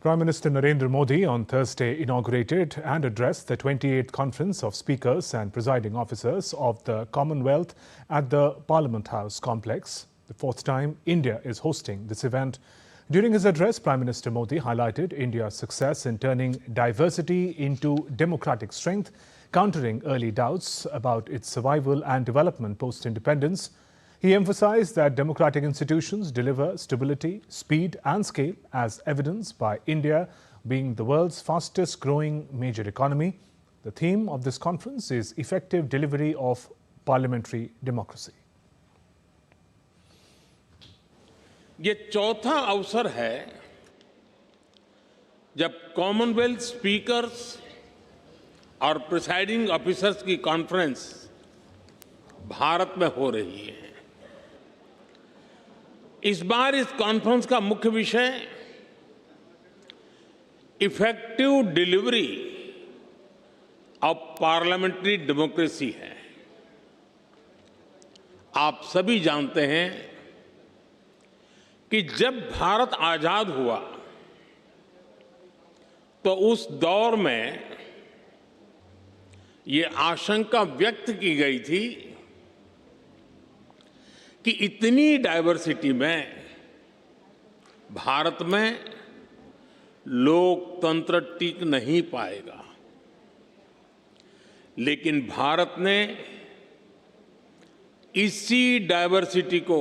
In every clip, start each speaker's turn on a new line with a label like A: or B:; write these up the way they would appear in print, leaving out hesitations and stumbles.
A: Prime Minister Narendra Modi on Thursday inaugurated and addressed the 28th Conference of Speakers and Presiding Officers of the Commonwealth at the Parliament House complex, the fourth time India is hosting this event. During his address, Prime Minister Modi highlighted India's success in turning diversity into democratic strength, countering early doubts about its survival and development post-independence. He emphasized that democratic institutions deliver stability, speed and scale, as evidenced by India being the world's fastest growing major economy. The theme of this conference is effective delivery of parliamentary democracy.
B: ये चौथा अवसर है जब Commonwealth speakers और presiding officers की conference Bharat में हो रही है। इस बार इस कॉन्फ्रेंस का मुख्य विषय effective delivery of parliamentary democracy है। आप सभी जानते हैं कि जब भारत आजाद हुआ तो उस दौर में ये आशंका व्यक्त की गई थी कि इतनी डाइवर्सिटी में भारत में लोकतंत्र टिक नहीं पाएगा। लेकिन भारत ने इसी डाइवर्सिटी को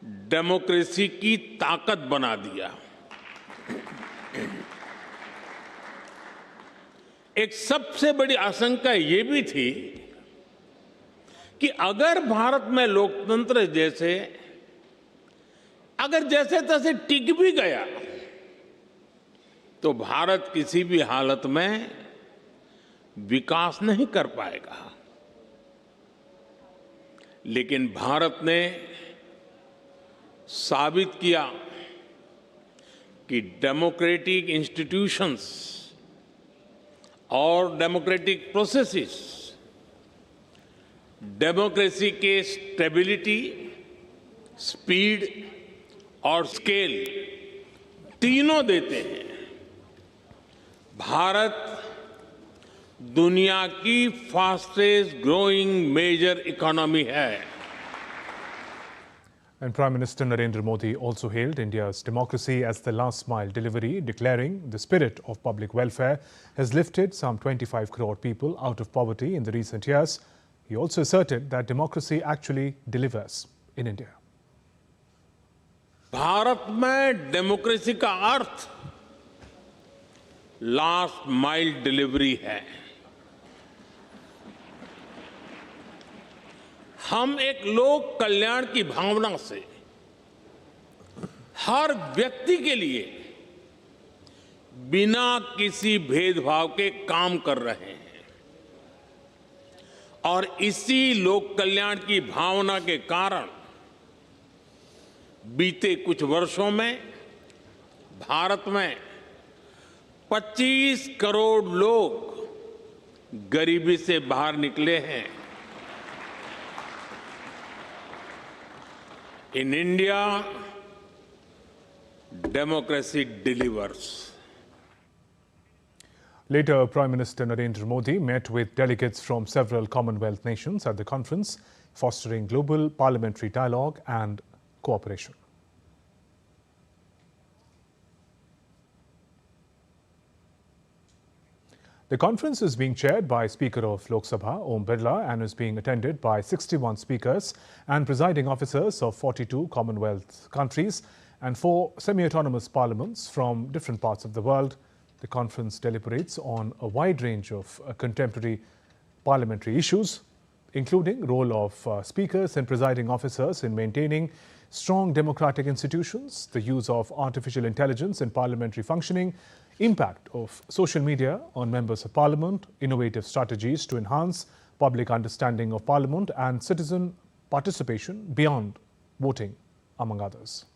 B: डेमोक्रेसी की ताकत बना दिया। एक सबसे बड़ी आशंका ये भी थी कि अगर भारत में लोकतंत्र अगर जैसे तैसे टिक भी गया तो भारत किसी भी हालत में विकास नहीं कर पाएगा। लेकिन भारत ने साबित किया कि डेमोक्रेटिक इंस्टीट्यूशंस और डेमोक्रेटिक प्रोसेसेस डेमोक्रेसी के स्टेबिलिटी, स्पीड और स्केल तीनों देते हैं। भारत दुनिया की फास्टेस्ट ग्रोइंग मेजर इकोनॉमी है।
A: And Prime Minister Narendra Modi also hailed India's democracy as the last mile delivery, declaring the spirit of public welfare has lifted some 25 crore people out of poverty in the recent years. He also asserted that democracy actually delivers in India.
B: Bharat में democracy का अर्थ last mile delivery है। हम एक लोक कल्याण की भावना से हर व्यक्ति के लिए बिना किसी भेदभाव के काम कर रहे हैं और इसी लोक कल्याण की भावना के कारण बीते कुछ वर्षों में भारत में 25 करोड़ लोग गरीबी से बाहर निकले हैं। In India, democracy delivers.
A: Later, Prime Minister Narendra Modi met with delegates from several Commonwealth nations at the conference, fostering global parliamentary dialogue and cooperation. The conference is being chaired by Speaker of Lok Sabha, Om Birla, and is being attended by 61 speakers and presiding officers of 42 Commonwealth countries and 4 semi-autonomous parliaments from different parts of the world. The conference deliberates on a wide range of contemporary parliamentary issues, including role of speakers and presiding officers in maintaining strong democratic institutions, the use of artificial intelligence in parliamentary functioning, impact of social media on members of parliament, innovative strategies to enhance public understanding of parliament and citizen participation beyond voting, among others.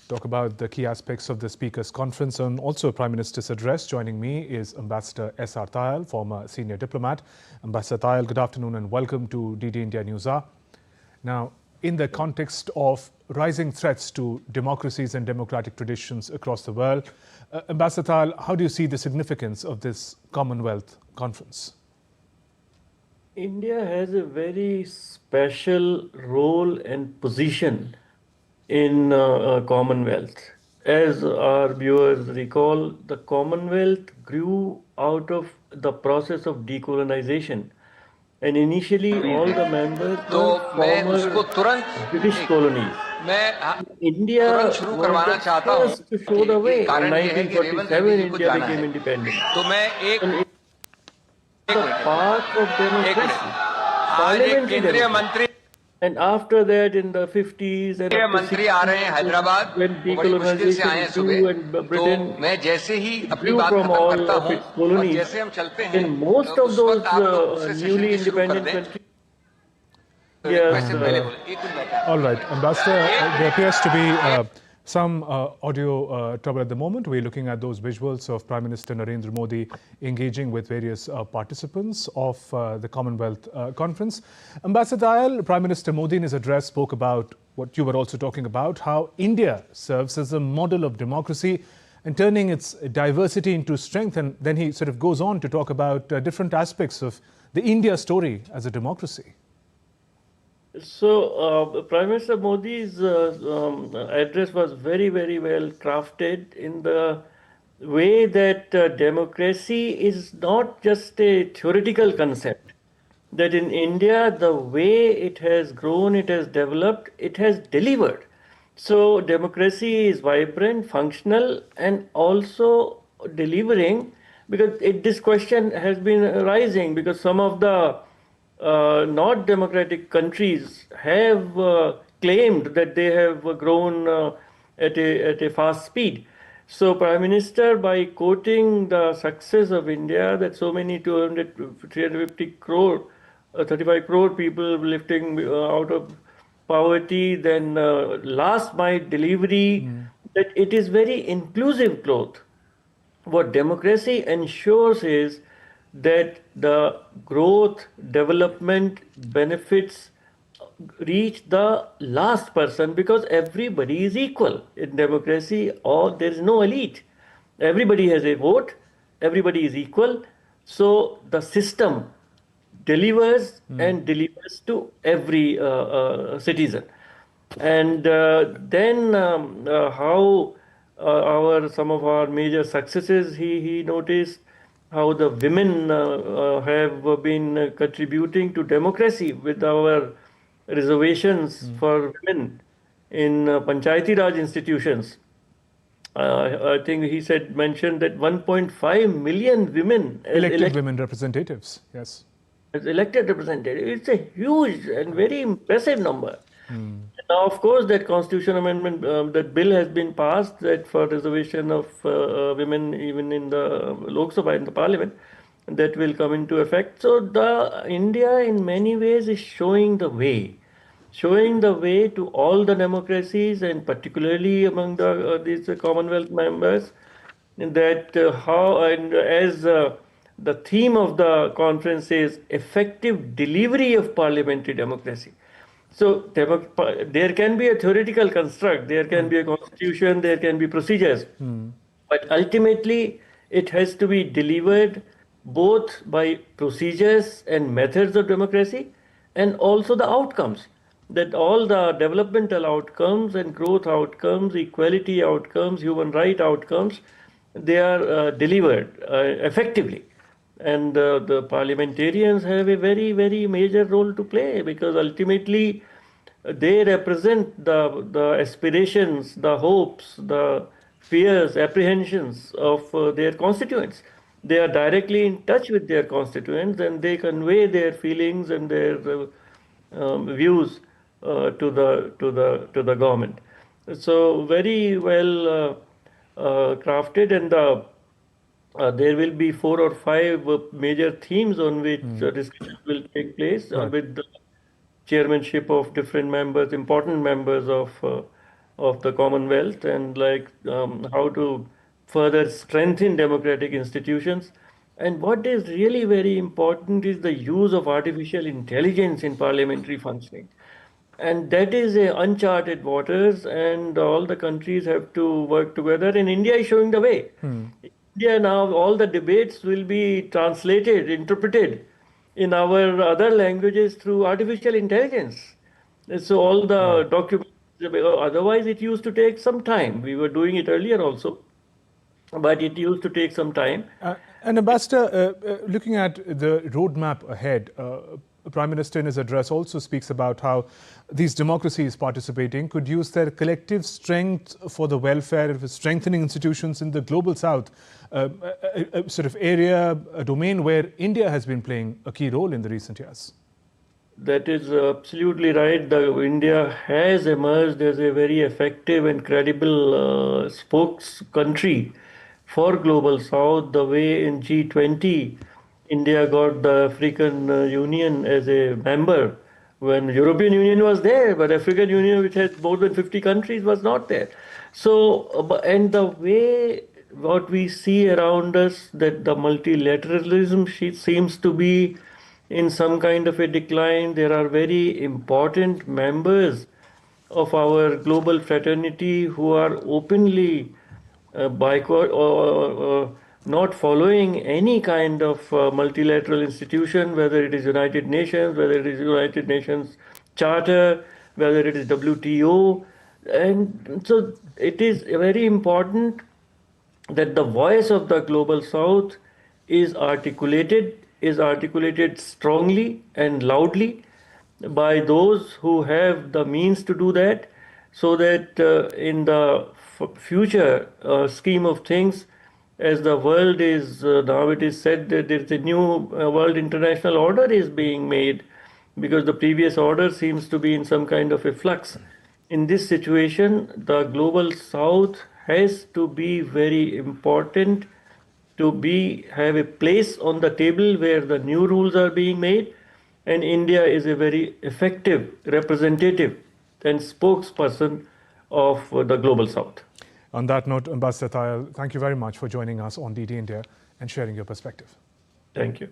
A: talk about the key aspects of the Speaker's conference and also Prime Minister's address. Joining me is Ambassador S.R. Tayal, former senior diplomat. Ambassador Tayal, good afternoon and welcome to DD India News Hour. Now, in the context of rising threats to democracies and democratic traditions across the world, Ambassador Tayal, how do you see the significance of this Commonwealth conference?
C: India has a very special role and position in Commonwealth. As our viewers recall, the Commonwealth grew out of the process of decolonization. And initially, all the members were former British colonies. India was the first to show the way. In 1947, India became independent. And it was the path of democracy, parliamentary democracy. And after that, in the 50s and when decolonization grew and Britain grew from all of its colonies, in most of those newly independent countries,
A: All right, Ambassador, there appears to be some audio trouble at the moment. We're looking at those visuals of Prime Minister Narendra Modi engaging with various participants of the Commonwealth conference. Ambassador Tayal, Prime Minister Modi in his address spoke about what you were also talking about, how India serves as a model of democracy and turning its diversity into strength. And then he sort of goes on to talk about different aspects of the India story as a democracy.
C: So, Prime Minister Modi's address was very, very well crafted in the way that democracy is not just a theoretical concept. That in India, the way it has grown, it has developed, it has delivered. So, democracy is vibrant, functional, and also delivering, because this question has been arising because some of the not democratic countries have claimed that they have grown at a fast speed. So Prime Minister, by quoting the success of India, that so many 350 crore, 35 crore people lifting out of poverty, then last mile delivery, that it is very inclusive growth. What democracy ensures is that the growth, development, benefits reach the last person because everybody is equal. In democracy, there is no elite. Everybody has a vote, everybody is equal. So the system delivers and delivers to every citizen. And then how some of our major successes he noticed, how the women have been contributing to democracy with our reservations for women in Panchayati Raj institutions. I think he mentioned that 1.5 million women
A: elected women representatives, yes.
C: As elected representatives. It's a huge and very impressive number. Now, of course, that constitution amendment, that bill has been passed that for reservation of women even in the Lok Sabha, in the Parliament, that will come into effect. So India in many ways is showing the way to all the democracies and particularly among these Commonwealth members, that as the theme of the conference is effective delivery of parliamentary democracy. So there can be a theoretical construct, there can be a constitution, there can be procedures, but ultimately it has to be delivered both by procedures and methods of democracy and also the outcomes, that all the developmental outcomes and growth outcomes, equality outcomes, human right outcomes, they are delivered effectively. And the parliamentarians have a very, very major role to play because ultimately they represent the aspirations, the hopes, the fears, apprehensions of their constituents. They are directly in touch with their constituents and they convey their feelings and their views to the government. So very well crafted, and there will be 4 or 5 major themes on which discussions will take place with the chairmanship of different members, important members of of the Commonwealth and how to further strengthen democratic institutions. And what is really very important is the use of artificial intelligence in parliamentary functioning. And that is uncharted waters, and all the countries have to work together. And India is showing the way. India now, all the debates will be translated, interpreted in our other languages through artificial intelligence. And so all the documents, otherwise it used to take some time. We were doing it earlier also, but it used to take some time.
A: And Ambassador, looking at the roadmap ahead, Prime Minister in his address also speaks about how these democracies participating could use their collective strength for the welfare of strengthening institutions in the global south, a sort of area, a domain where India has been playing a key role in the recent years.
C: That is absolutely right. India has emerged as a very effective and credible spokes country for Global South, the way in G20 India got the African Union as a member when European Union was there, but African Union, which had more than 50 countries, was not there. So, and the way what we see around us, that the multilateralism seems to be in some kind of a decline. There are very important members of our global fraternity who are openly boycott or not following any kind of multilateral institution, whether it is United Nations, whether it is United Nations Charter, whether it is WTO. And so it is very important that the voice of the Global South is articulated strongly and loudly by those who have the means to do that, so that in the future scheme of things, as the world is now, it is said that there is a new world international order is being made, because the previous order seems to be in some kind of a flux. In this situation, the Global South has to be very important, to have a place on the table where the new rules are being made, and India is a very effective representative and spokesperson of the Global South.
A: On that note, Ambassador Tayal, thank you very much for joining us on DD India and sharing your perspective.
C: Thank you.